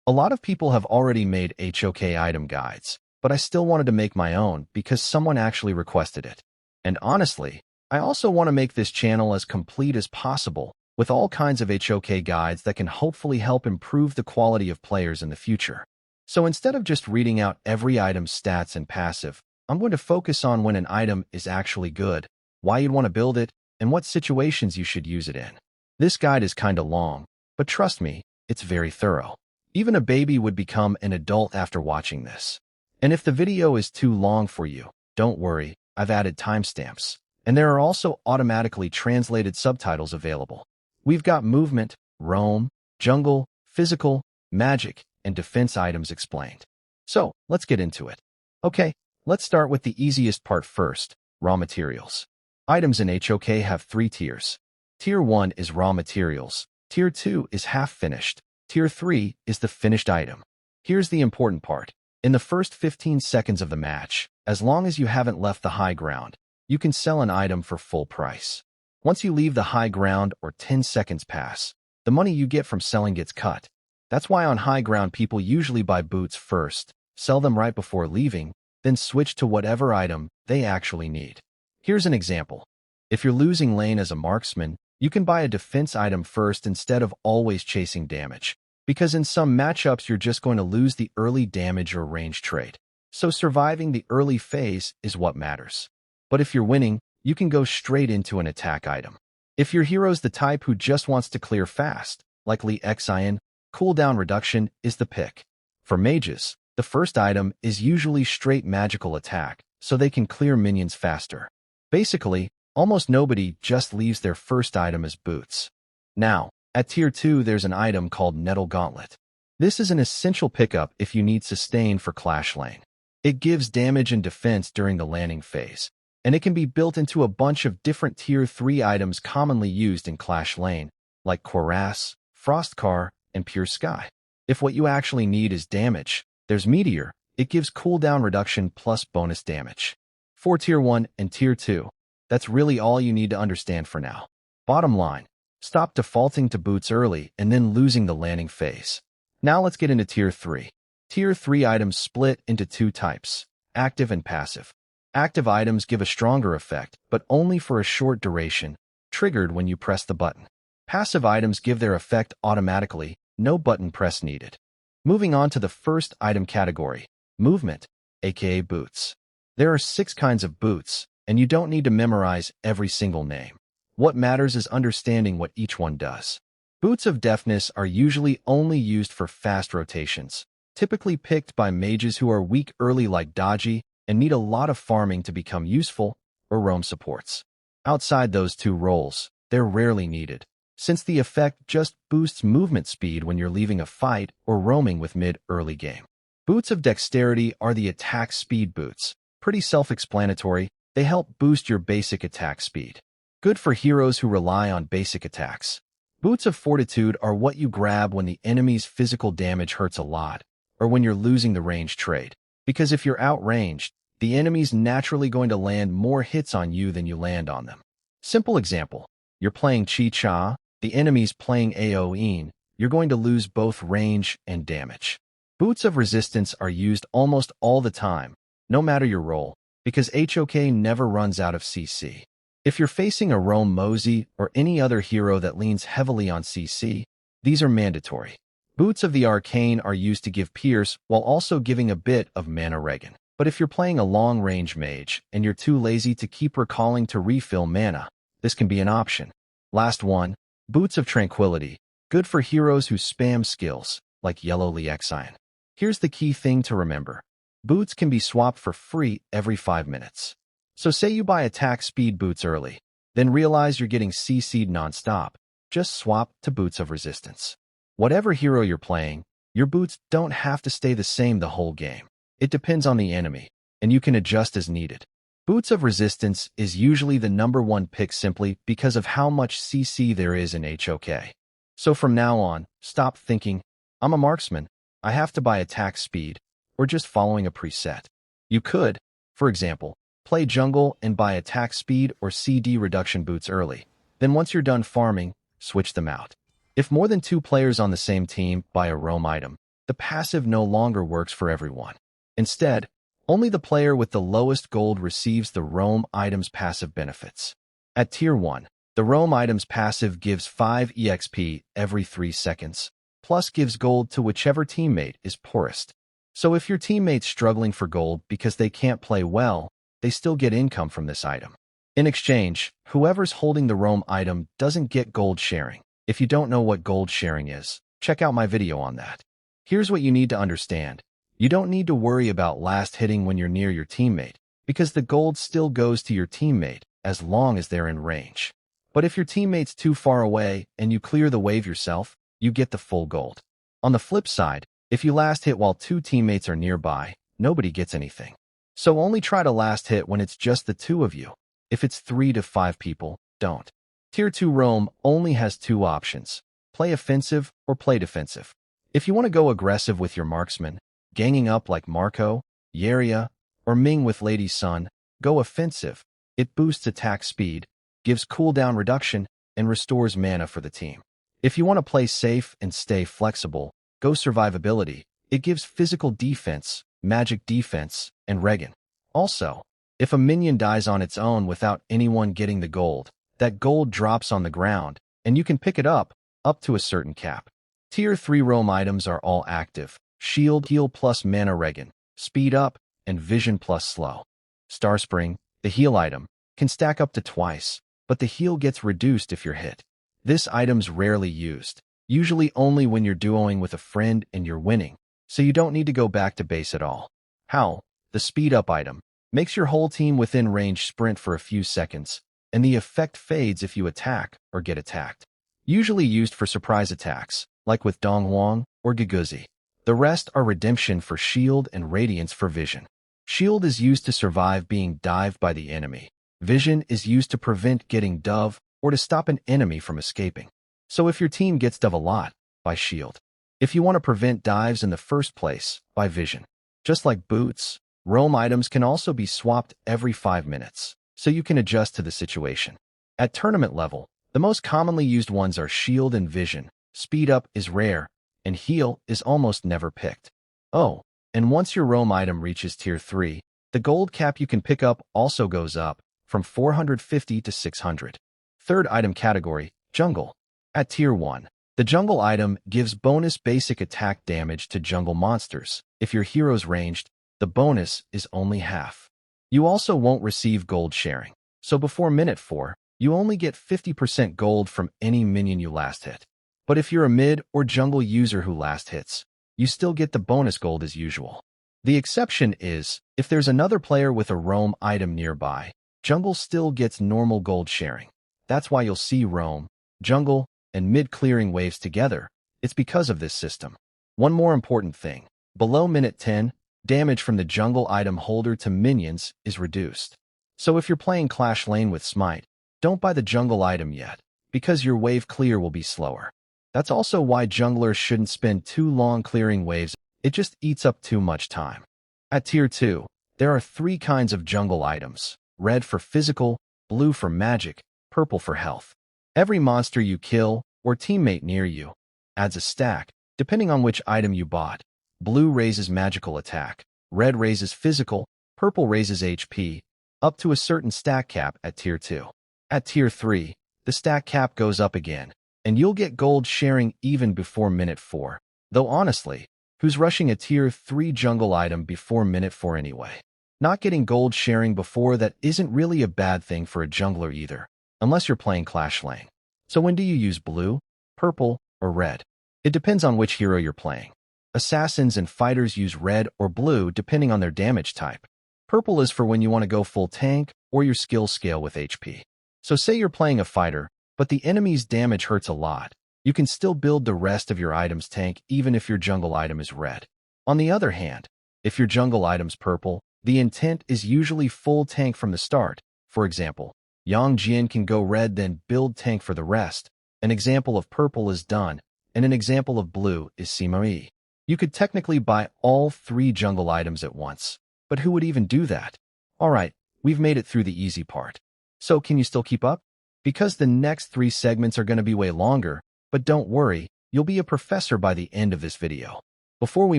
A lot of people have already made HOK item guides, but I still wanted to make my own because someone actually requested it. And honestly, I also want to make this channel as complete as possible, with all kinds of HOK guides that can hopefully help improve the quality of players in the future. So instead of just reading out every item's stats and passive, I'm going to focus on when an item is actually good, why you'd want to build it, and what situations you should use it in. This guide is kinda long, but trust me, it's very thorough. Even a baby would become an adult after watching this. And if the video is too long for you, don't worry, I've added timestamps. And there are also automatically translated subtitles available. We've got movement, roam, jungle, physical, magic, and defense items explained. So, let's get into it. Okay, let's start with the easiest part first, raw materials. Items in HOK have 3 tiers. Tier 1 is raw materials, Tier 2 is half-finished, Tier 3 is the finished item. Here's the important part. In the first 15 seconds of the match, as long as you haven't left the high ground, you can sell an item for full price. Once you leave the high ground or 10 seconds pass, the money you get from selling gets cut. That's why on high ground people usually buy boots first, sell them right before leaving, then switch to whatever item they actually need. Here's an example. If you're losing lane as a marksman, you can buy a defense item first instead of always chasing damage, because in some matchups you're just going to lose the early damage or range trade. So surviving the early phase is what matters. But if you're winning, you can go straight into an attack item. If your hero's the type who just wants to clear fast, like Lee Xian, cooldown reduction is the pick. For mages, the first item is usually straight magical attack, so they can clear minions faster. Basically, almost nobody just leaves their first item as boots. Now, at Tier 2 there's an item called Nettle Gauntlet. This is an essential pickup if you need sustain for Clash Lane. It gives damage and defense during the landing phase, and it can be built into a bunch of different Tier 3 items commonly used in Clash Lane, like Cuirass, Frostcar, and Pure Sky. If what you actually need is damage, there's Meteor. It gives cooldown reduction plus bonus damage. For Tier 1 and Tier 2, that's really all you need to understand for now. Bottom line, stop defaulting to boots early and then losing the landing phase. Now let's get into Tier 3. Tier 3 items split into 2 types, active and passive. Active items give a stronger effect, but only for a short duration, triggered when you press the button. Passive items give their effect automatically, no button press needed. Moving on to the first item category, movement, aka boots. There are 6 kinds of boots, and you don't need to memorize every single name. What matters is understanding what each one does. Boots of Deafness are usually only used for fast rotations, typically picked by mages who are weak early like Dodgy and need a lot of farming to become useful, or roam supports. Outside those 2 roles, they're rarely needed, since the effect just boosts movement speed when you're leaving a fight or roaming with mid-early game. Boots of Dexterity are the attack speed boots. Pretty self-explanatory, they help boost your basic attack speed. Good for heroes who rely on basic attacks. Boots of Fortitude are what you grab when the enemy's physical damage hurts a lot, or when you're losing the range trade. Because if you're outranged, the enemy's naturally going to land more hits on you than you land on them. Simple example, you're playing Chi-Cha, the enemy's playing AoE, you're going to lose both range and damage. Boots of Resistance are used almost all the time, no matter your role, because HOK never runs out of CC. If you're facing a roam Mosey or any other hero that leans heavily on CC, these are mandatory. Boots of the Arcane are used to give Pierce while also giving a bit of mana regen. But if you're playing a long-range mage and you're too lazy to keep recalling to refill mana, this can be an option. Last one, Boots of Tranquility, good for heroes who spam skills, like Yellow Lee Xian. Here's the key thing to remember. Boots can be swapped for free every 5 minutes. So say you buy attack speed boots early, then realize you're getting CC'd non-stop. Just swap to Boots of Resistance. Whatever hero you're playing, your boots don't have to stay the same the whole game. It depends on the enemy, and you can adjust as needed. Boots of Resistance is usually the #1 pick simply because of how much CC there is in HOK. So from now on, stop thinking, I'm a marksman, I have to buy attack speed, or just following a preset. You could, for example, play jungle and buy attack speed or CD reduction boots early. Then once you're done farming, switch them out. If more than 2 players on the same team buy a roam item, the passive no longer works for everyone. Instead, only the player with the lowest gold receives the roam item's passive benefits. At Tier 1, the roam item's passive gives 5 EXP every 3 seconds, plus gives gold to whichever teammate is poorest. So if your teammate's struggling for gold because they can't play well, they still get income from this item. In exchange, whoever's holding the roam item doesn't get gold sharing. If you don't know what gold sharing is, check out my video on that. Here's what you need to understand. You don't need to worry about last hitting when you're near your teammate, because the gold still goes to your teammate as long as they're in range. But if your teammate's too far away and you clear the wave yourself, you get the full gold. On the flip side, if you last hit while 2 teammates are nearby, nobody gets anything. So only try to last hit when it's just the 2 of you. If it's 3 to 5 people, don't. Tier 2 roam only has 2 options: play offensive or play defensive. If you want to go aggressive with your marksman, ganging up like Marco, Yeria, or Ming with Lady Sun, go offensive. It boosts attack speed, gives cooldown reduction, and restores mana for the team. If you want to play safe and stay flexible, go survivability. It gives physical defense, magic defense, and regen. Also, if a minion dies on its own without anyone getting the gold, that gold drops on the ground, and you can pick it up to a certain cap. Tier 3 roam items are all active: shield, heal plus mana regen, speed up, and vision plus slow. Starspring, the heal item, can stack up to twice, but the heal gets reduced if you're hit. This item's rarely used, usually only when you're duoing with a friend and you're winning, so you don't need to go back to base at all. Howl, the speed up item, makes your whole team within range sprint for a few seconds, and the effect fades if you attack or get attacked. Usually used for surprise attacks, like with Donghuang or Guguzi. The rest are redemption for shield and radiance for vision. Shield is used to survive being dived by the enemy. Vision is used to prevent getting dove or to stop an enemy from escaping. So if your team gets dove a lot, buy shield. If you want to prevent dives in the first place, buy vision. Just like boots, roam items can also be swapped every 5 minutes, so you can adjust to the situation. At tournament level, the most commonly used ones are shield and vision. Speed up is rare, and heal is almost never picked. Oh, and once your roam item reaches Tier 3, the gold cap you can pick up also goes up from 450 to 600. Third item category, jungle. At Tier 1, the jungle item gives bonus basic attack damage to jungle monsters. If your hero's ranged, the bonus is only half. You also won't receive gold sharing, so before minute 4, you only get 50% gold from any minion you last hit. But if you're a mid or jungle user who last hits, you still get the bonus gold as usual. The exception is, if there's another player with a roam item nearby, jungle still gets normal gold sharing. That's why you'll see roam, jungle, and mid clearing waves together. It's because of this system. One more important thing: below minute 10, damage from the jungle item holder to minions is reduced. So if you're playing Clash Lane with Smite, don't buy the jungle item yet, because your wave clear will be slower. That's also why junglers shouldn't spend too long clearing waves. It just eats up too much time. At Tier 2, there are 3 kinds of jungle items: red for physical, blue for magic, purple for health. Every monster you kill or teammate near you adds a stack, depending on which item you bought. Blue raises magical attack, red raises physical, purple raises HP, up to a certain stack cap at Tier 2. At Tier 3, the stack cap goes up again, and you'll get gold sharing even before minute 4. Though honestly, who's rushing a Tier 3 jungle item before minute 4 anyway? Not getting gold sharing before that isn't really a bad thing for a jungler either, unless you're playing Clash Lane. So when do you use blue, purple, or red? It depends on which hero you're playing. Assassins and fighters use red or blue depending on their damage type. Purple is for when you want to go full tank or your skill scale with HP. So say you're playing a fighter, but the enemy's damage hurts a lot. You can still build the rest of your item's tank even if your jungle item is red. On the other hand, if your jungle item's purple, the intent is usually full tank from the start. For example, Yang Jian can go red then build tank for the rest. An example of purple is Dun, and an example of blue is Sima Yi. You could technically buy all 3 jungle items at once, but who would even do that? Alright, we've made it through the easy part. So can you still keep up? Because the next 3 segments are going to be way longer, but don't worry, you'll be a professor by the end of this video. Before we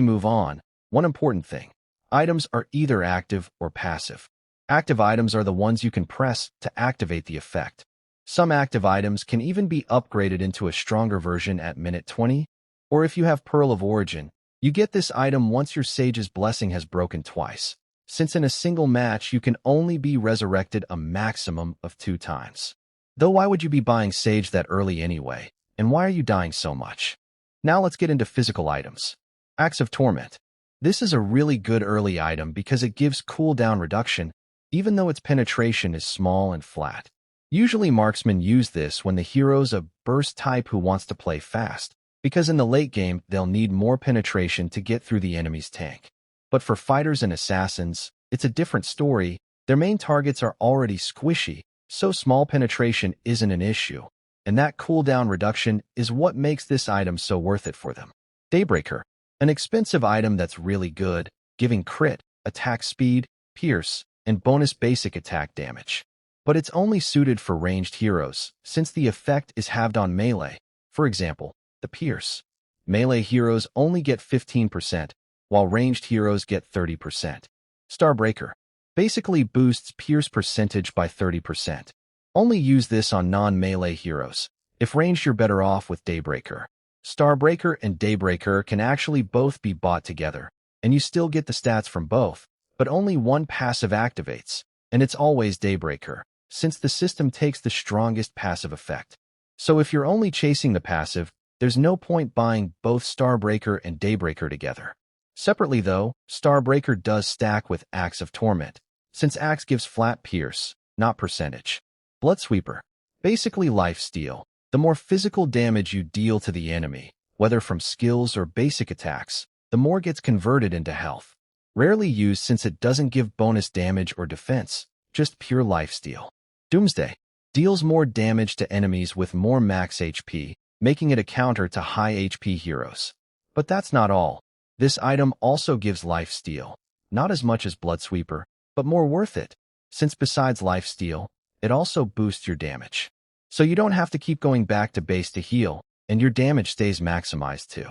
move on, one important thing. Items are either active or passive. Active items are the ones you can press to activate the effect. Some active items can even be upgraded into a stronger version at minute 20, or if you have Pearl of Origin, you get this item once your Sage's Blessing has broken twice, since in a single match you can only be resurrected a maximum of 2 times. Though why would you be buying Sage that early anyway, and why are you dying so much? Now let's get into physical items. Axe of Torment. This is a really good early item because it gives cooldown reduction, even though its penetration is small and flat. Usually marksmen use this when the hero's a burst type who wants to play fast, because in the late game they'll need more penetration to get through the enemy's tank. But for fighters and assassins, it's a different story. Their main targets are already squishy, so small penetration isn't an issue, and that cooldown reduction is what makes this item so worth it for them. Daybreaker. An expensive item that's really good, giving crit, attack speed, pierce, and bonus basic attack damage. But it's only suited for ranged heroes, since the effect is halved on melee. For example, the pierce. Melee heroes only get 15%, while ranged heroes get 30%. Starbreaker. Basically boosts pierce percentage by 30%. Only use this on non-melee heroes. If ranged, you're better off with Daybreaker. Starbreaker and Daybreaker can actually both be bought together, and you still get the stats from both, but only one passive activates, and it's always Daybreaker, since the system takes the strongest passive effect. So if you're only chasing the passive, there's no point buying both Starbreaker and Daybreaker together. Separately though, Starbreaker does stack with Axe of Torment, since Axe gives flat pierce, not percentage. Bloodsweeper. Basically lifesteal. The more physical damage you deal to the enemy, whether from skills or basic attacks, the more gets converted into health. Rarely used since it doesn't give bonus damage or defense, just pure lifesteal. Doomsday. Deals more damage to enemies with more max HP, making it a counter to high HP heroes. But that's not all. This item also gives lifesteal, not as much as Bloodsweeper, but more worth it, since besides lifesteal, it also boosts your damage. So you don't have to keep going back to base to heal, and your damage stays maximized too.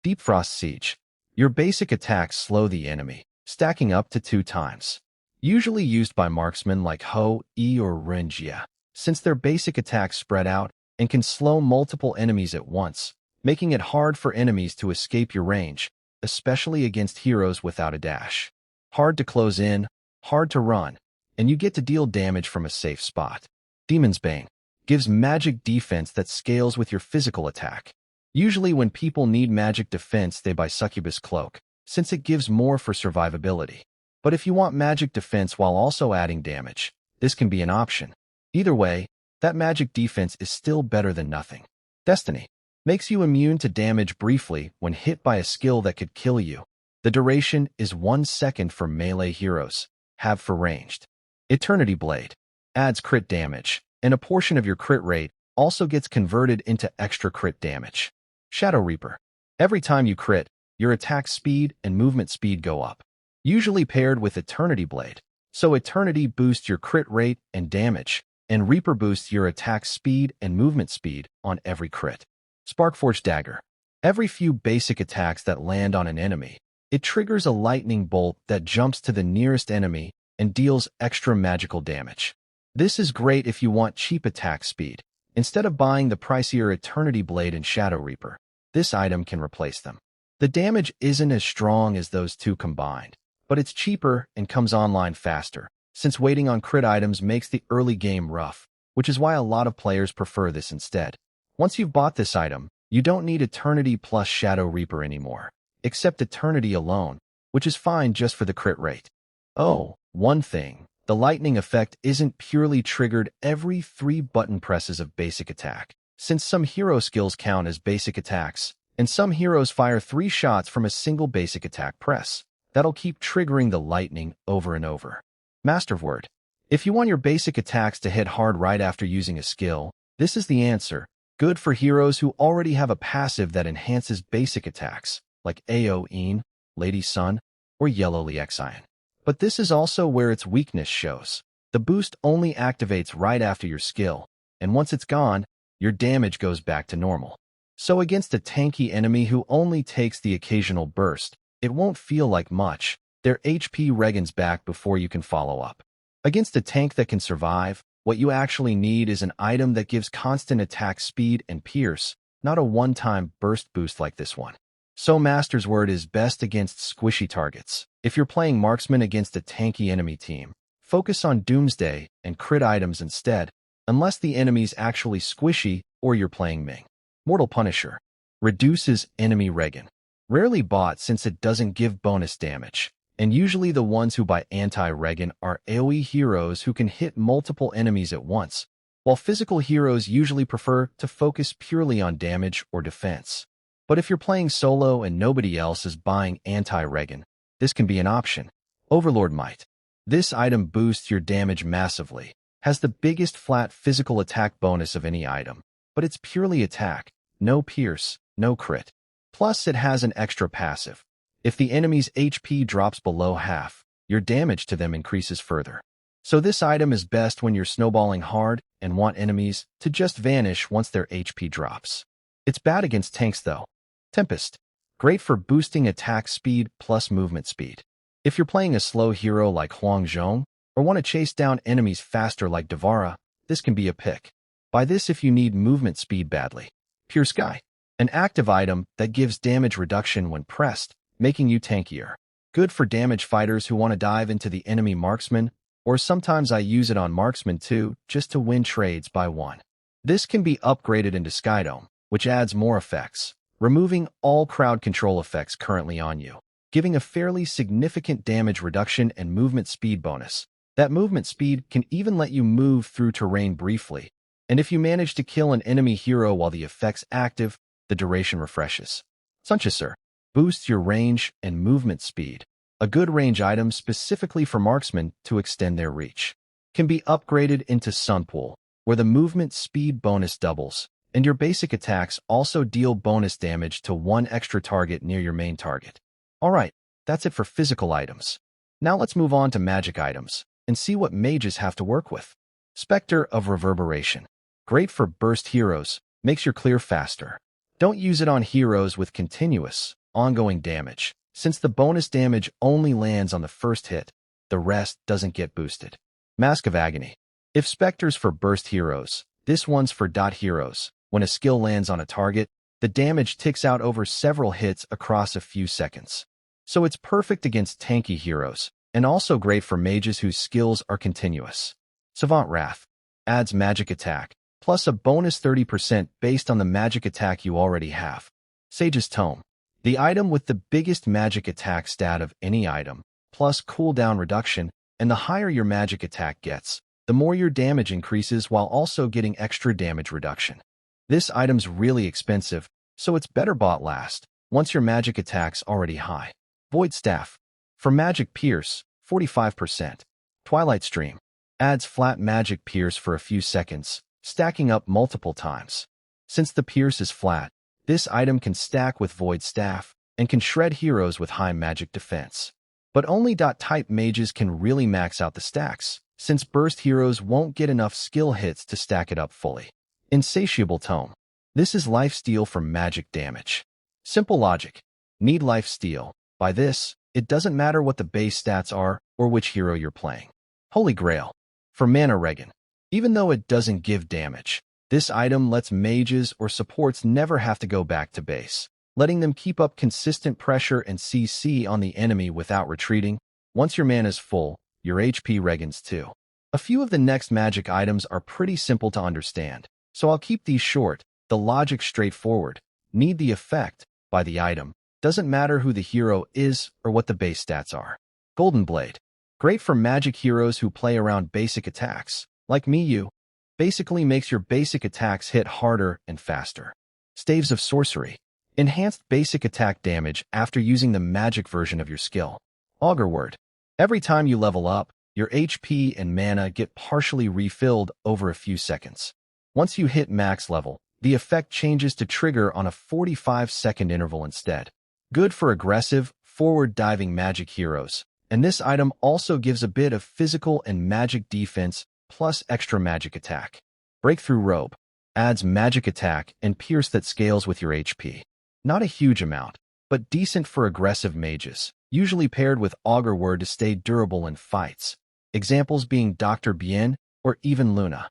Deep Frost Siege. Your basic attacks slow the enemy, stacking up to 2 times. Usually used by marksmen like HOK or Renjia, since their basic attacks spread out and can slow multiple enemies at once, making it hard for enemies to escape your range, especially against heroes without a dash. Hard to close in, hard to run, and you get to deal damage from a safe spot. Demon's Bane. Gives magic defense that scales with your physical attack. Usually when people need magic defense, they buy Succubus Cloak, since it gives more for survivability. But if you want magic defense while also adding damage, this can be an option. Either way, that magic defense is still better than nothing. Destiny. Makes you immune to damage briefly when hit by a skill that could kill you. The duration is 1 second for melee heroes, half for ranged. Eternity Blade. Adds crit damage, and a portion of your crit rate also gets converted into extra crit damage. Shadow Reaper. Every time you crit, your attack speed and movement speed go up, usually paired with Eternity Blade. So Eternity boosts your crit rate and damage, and Reaper boosts your attack speed and movement speed on every crit. Sparkforged Dagger. Every few basic attacks that land on an enemy, it triggers a lightning bolt that jumps to the nearest enemy and deals extra magical damage. This is great if you want cheap attack speed. Instead of buying the pricier Eternity Blade and Shadow Reaper, this item can replace them. The damage isn't as strong as those two combined, but it's cheaper and comes online faster, since waiting on crit items makes the early game rough, which is why a lot of players prefer this instead. Once you've bought this item, you don't need Eternity plus Shadow Reaper anymore, except Eternity alone, which is fine just for the crit rate. Oh, one thing. The lightning effect isn't purely triggered every 3 button presses of basic attack, since some hero skills count as basic attacks, and some heroes fire 3 shots from a single basic attack press. That'll keep triggering the lightning over and over. Masterword. If you want your basic attacks to hit hard right after using a skill, this is the answer. Good for heroes who already have a passive that enhances basic attacks, like Aoin, Lady Sun, or Yellow Lixian. But this is also where its weakness shows. The boost only activates right after your skill, and once it's gone, your damage goes back to normal. So against a tanky enemy who only takes the occasional burst, it won't feel like much. Their HP regans back before you can follow up. Against a tank that can survive, what you actually need is an item that gives constant attack speed and pierce, not a one-time burst boost like this one. So Master's Word is best against squishy targets. If you're playing marksman against a tanky enemy team, focus on Doomsday and crit items instead, unless the enemy's actually squishy or you're playing Ming. Mortal Punisher reduces enemy regen. Rarely bought since it doesn't give bonus damage, and usually the ones who buy anti-regen are AoE heroes who can hit multiple enemies at once, while physical heroes usually prefer to focus purely on damage or defense. But if you're playing solo and nobody else is buying anti-regen, this can be an option. Overlord Might. This item boosts your damage massively, has the biggest flat physical attack bonus of any item, but it's purely attack, no pierce, no crit. Plus, it has an extra passive. If the enemy's HP drops below half, your damage to them increases further. So this item is best when you're snowballing hard and want enemies to just vanish once their HP drops. It's bad against tanks though. Tempest. Great for boosting attack speed plus movement speed. If you're playing a slow hero like Huang Zhong, or want to chase down enemies faster like Devara, this can be a pick. Buy this if you need movement speed badly. Pure Sky. An active item that gives damage reduction when pressed, making you tankier. Good for damage fighters who want to dive into the enemy marksman, or sometimes I use it on marksman too, just to win trades by one. This can be upgraded into Skydome, which adds more effects, removing all crowd control effects currently on you, giving a fairly significant damage reduction and movement speed bonus. That movement speed can even let you move through terrain briefly, and if you manage to kill an enemy hero while the effect's active, the duration refreshes. Sunchaser boosts your range and movement speed. A good range item specifically for marksmen to extend their reach. Can be upgraded into Sunpool, where the movement speed bonus doubles, and your basic attacks also deal bonus damage to one extra target near your main target. Alright, that's it for physical items. Now let's move on to magic items, and see what mages have to work with. Spectre of Reverberation. Great for burst heroes, makes your clear faster. Don't use it on heroes with continuous, ongoing damage, since the bonus damage only lands on the first hit, the rest doesn't get boosted. Mask of Agony. If Spectre's for burst heroes, this one's for dot heroes. When a skill lands on a target, the damage ticks out over several hits across a few seconds. So it's perfect against tanky heroes, and also great for mages whose skills are continuous. Savant Wrath. Adds magic attack, plus a bonus 30% based on the magic attack you already have. Sage's Tome. The item with the biggest magic attack stat of any item, plus cooldown reduction, and the higher your magic attack gets, the more your damage increases while also getting extra damage reduction. This item's really expensive, so it's better bought last, once your magic attack's already high. Void Staff. For magic pierce, 45%. Twilight Stream. Adds flat magic pierce for a few seconds, stacking up multiple times. Since the pierce is flat, this item can stack with Void Staff and can shred heroes with high magic defense. But only type mages can really max out the stacks, since burst heroes won't get enough skill hits to stack it up fully. Insatiable Tome. This is lifesteal for magic damage. Simple logic. Need lifesteal. By this, it doesn't matter what the base stats are or which hero you're playing. Holy Grail. For mana regen. Even though it doesn't give damage, this item lets mages or supports never have to go back to base, letting them keep up consistent pressure and CC on the enemy without retreating. Once your mana's full, your HP regens too. A few of the next magic items are pretty simple to understand, so I'll keep these short. The logic straightforward. Need the effect, buy the item. Doesn't matter who the hero is or what the base stats are. Golden Blade. Great for magic heroes who play around basic attacks, like Miyu. Basically makes your basic attacks hit harder and faster. Staves of Sorcery. Enhanced basic attack damage after using the magic version of your skill. Augur Word. Every time you level up, your HP and mana get partially refilled over a few seconds. Once you hit max level, the effect changes to trigger on a 45-second interval instead. Good for aggressive, forward-diving magic heroes, and this item also gives a bit of physical and magic defense plus extra magic attack. Breakthrough Robe. adds magic attack and pierce that scales with your HP. Not a huge amount, but decent for aggressive mages, usually paired with Augur Word to stay durable in fights. Examples being Dr. Bien or even Luna.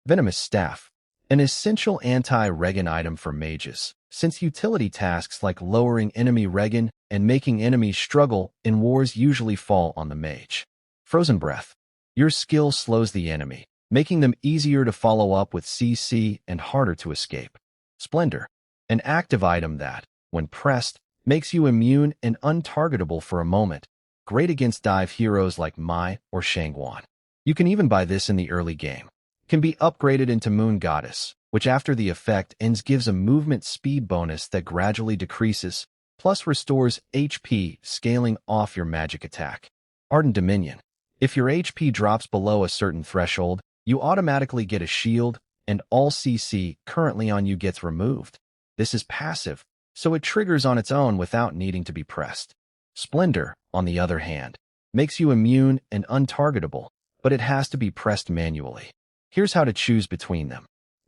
Venomous Staff. An essential anti-regen item for mages, since utility tasks like lowering enemy regen and making enemies struggle in wars usually fall on the mage. Frozen Breath. Your skill slows the enemy, making them easier to follow up with CC and harder to escape. Splendor. An active item that, when pressed, makes you immune and untargetable for a moment, great against dive heroes like Mai or Shangguan. You can even buy this in the early game. Can be upgraded into Moon Goddess, which after the effect ends gives a movement speed bonus that gradually decreases, plus restores HP scaling off your magic attack. Ardent Dominion. If your HP drops below a certain threshold, you automatically get a shield, and all CC currently on you gets removed. This is passive, so it triggers on its own without needing to be pressed. Splendor, on the other hand, makes you immune and untargetable, but it has to be pressed manually. Here's how to choose between them.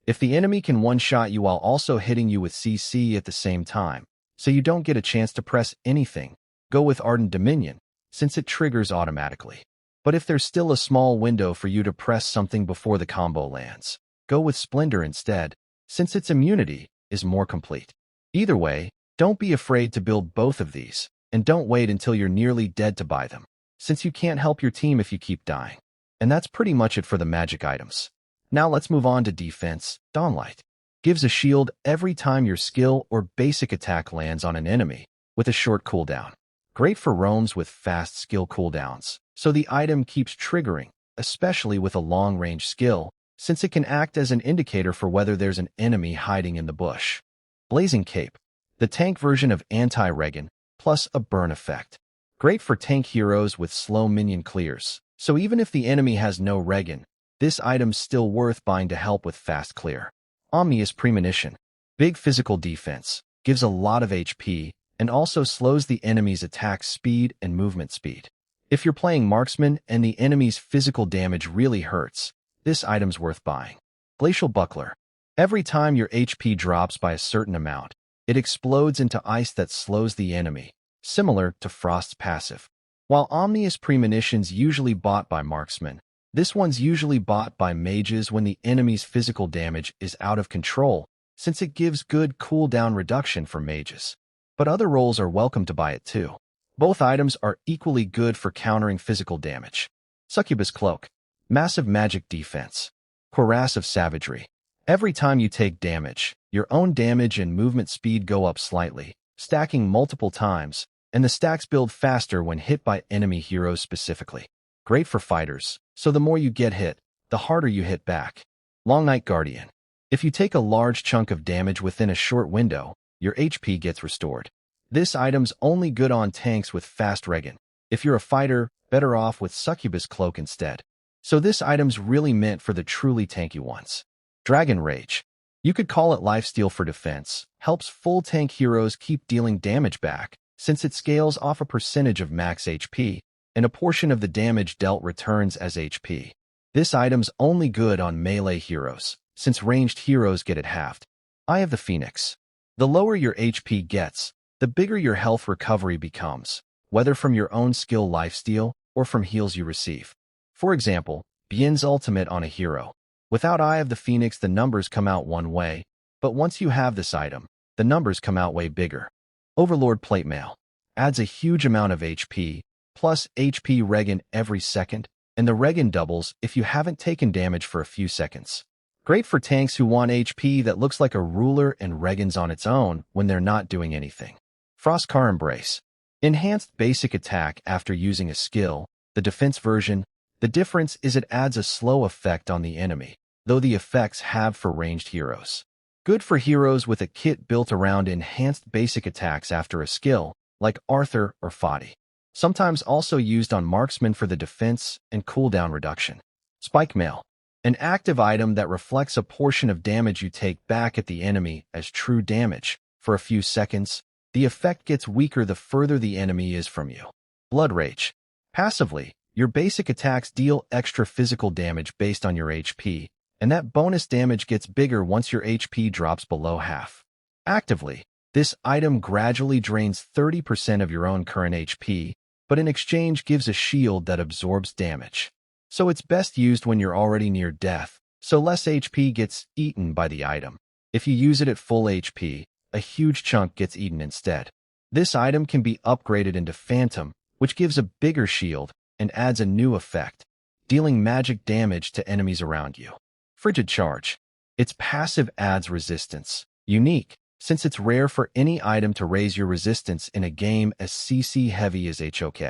If the enemy can one-shot you while also hitting you with CC at the same time, so you don't get a chance to press anything, go with Ardent Dominion, since it triggers automatically. But if there's still a small window for you to press something before the combo lands, go with Splendor instead, since its immunity is more complete. Either way, don't be afraid to build both of these, and don't wait until you're nearly dead to buy them, since you can't help your team if you keep dying. And that's pretty much it for the magic items. Now let's move on to defense. Dawnlight gives a shield every time your skill or basic attack lands on an enemy, with a short cooldown. Great for roams with fast skill cooldowns, so the item keeps triggering, especially with a long-range skill, since it can act as an indicator for whether there's an enemy hiding in the bush. Blazing Cape, the tank version of anti-regen, plus a burn effect. Great for tank heroes with slow minion clears, so even if the enemy has no regen, this item's still worth buying to help with fast clear. Omnious Premonition. Big physical defense, gives a lot of HP, and also slows the enemy's attack speed and movement speed. If you're playing marksman and the enemy's physical damage really hurts, this item's worth buying. Glacial Buckler. Every time your HP drops by a certain amount, it explodes into ice that slows the enemy, similar to Frost's passive. While Omnious Premonition's usually bought by marksmen, this one's usually bought by mages when the enemy's physical damage is out of control, since it gives good cooldown reduction for mages. But other roles are welcome to buy it too. Both items are equally good for countering physical damage. Succubus Cloak. Massive magic defense. Cuirass of Savagery. Every time you take damage, your own damage and movement speed go up slightly, stacking multiple times, and the stacks build faster when hit by enemy heroes specifically. Great for fighters, so the more you get hit, the harder you hit back. Long Night Guardian. If you take a large chunk of damage within a short window, your HP gets restored. This item's only good on tanks with fast regen. If you're a fighter, better off with Succubus Cloak instead. So this item's really meant for the truly tanky ones. Dragon Rage. You could call it lifesteal for defense, helps full tank heroes keep dealing damage back, since it scales off a percentage of max HP, and a portion of the damage dealt returns as HP. This item's only good on melee heroes, since ranged heroes get it halved. Eye of the Phoenix. The lower your HP gets, the bigger your health recovery becomes, whether from your own skill lifesteal or from heals you receive. For example, Bien's ultimate on a hero. Without Eye of the Phoenix, the numbers come out one way, but once you have this item, the numbers come out way bigger. Overlord Plate Mail. Adds a huge amount of HP, plus HP regen every second, and the regen doubles if you haven't taken damage for a few seconds. Great for tanks who want HP that looks like a ruler and regens on its own when they're not doing anything. Frostcar Embrace. Enhanced basic attack after using a skill, the defense version. The difference is it adds a slow effect on the enemy, though the effects have for ranged heroes. Good for heroes with a kit built around enhanced basic attacks after a skill, like Arthur or Fadi. Sometimes also used on marksmen for the defense and cooldown reduction. Spike Mail. An active item that reflects a portion of damage you take back at the enemy as true damage. For a few seconds, the effect gets weaker the further the enemy is from you. Blood Rage. Passively, your basic attacks deal extra physical damage based on your HP, and that bonus damage gets bigger once your HP drops below half. Actively, this item gradually drains 30% of your own current HP, but in exchange gives a shield that absorbs damage. So it's best used when you're already near death, so less HP gets eaten by the item. If you use it at full HP, a huge chunk gets eaten instead. This item can be upgraded into Phantom, which gives a bigger shield and adds a new effect, dealing magic damage to enemies around you. Frigid Charge. Its passive adds resistance. Unique, since it's rare for any item to raise your resistance in a game as CC heavy as HOK.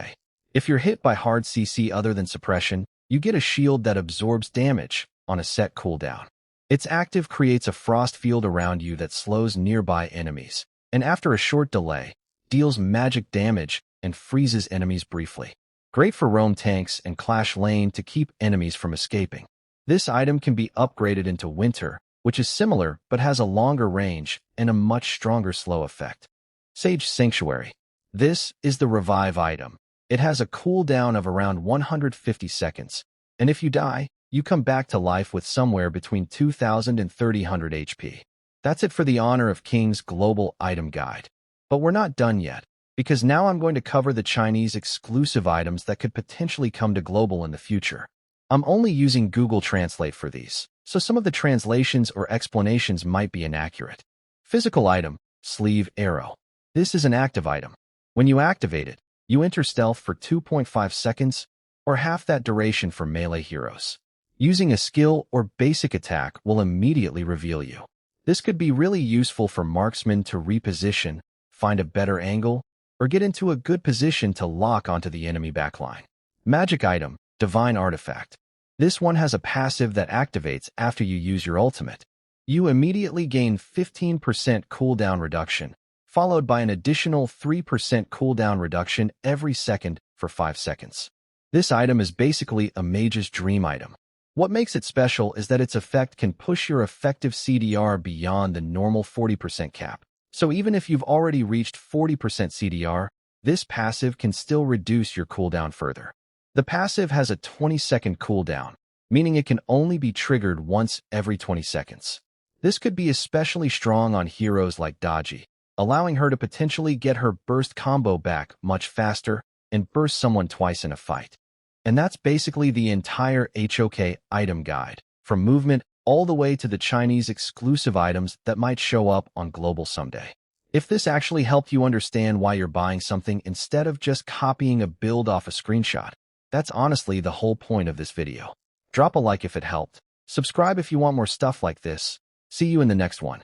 If you're hit by hard CC other than suppression, you get a shield that absorbs damage on a set cooldown. Its active creates a frost field around you that slows nearby enemies, and after a short delay, deals magic damage and freezes enemies briefly. Great for roam tanks and clash lane to keep enemies from escaping. This item can be upgraded into Winter, which is similar but has a longer range and a much stronger slow effect. Sage Sanctuary. This is the revive item. It has a cooldown of around 150 seconds, and if you die, you come back to life with somewhere between 2,000 and 3,000 HP. That's it for the Honor of Kings Global Item Guide. But we're not done yet, because now I'm going to cover the Chinese exclusive items that could potentially come to global in the future. I'm only using Google Translate for these, so some of the translations or explanations might be inaccurate. Physical item, Sleeve Arrow. This is an active item. When you activate it, you enter stealth for 2.5 seconds, or half that duration for melee heroes. Using a skill or basic attack will immediately reveal you. This could be really useful for marksmen to reposition, find a better angle, or get into a good position to lock onto the enemy backline. Magic item, Divine Artifact. This one has a passive that activates after you use your ultimate. You immediately gain 15% cooldown reduction, followed by an additional 3% cooldown reduction every second for 5 seconds. This item is basically a mage's dream item. What makes it special is that its effect can push your effective CDR beyond the normal 40% cap. So even if you've already reached 40% CDR, this passive can still reduce your cooldown further. The passive has a 20-second cooldown, meaning it can only be triggered once every 20 seconds. This could be especially strong on heroes like Dodgy, allowing her to potentially get her burst combo back much faster and burst someone twice in a fight. And that's basically the entire HOK item guide, from movement all the way to the Chinese exclusive items that might show up on global someday. If this actually helped you understand why you're buying something instead of just copying a build off a screenshot, that's honestly the whole point of this video. Drop a like if it helped. Subscribe if you want more stuff like this. See you in the next one.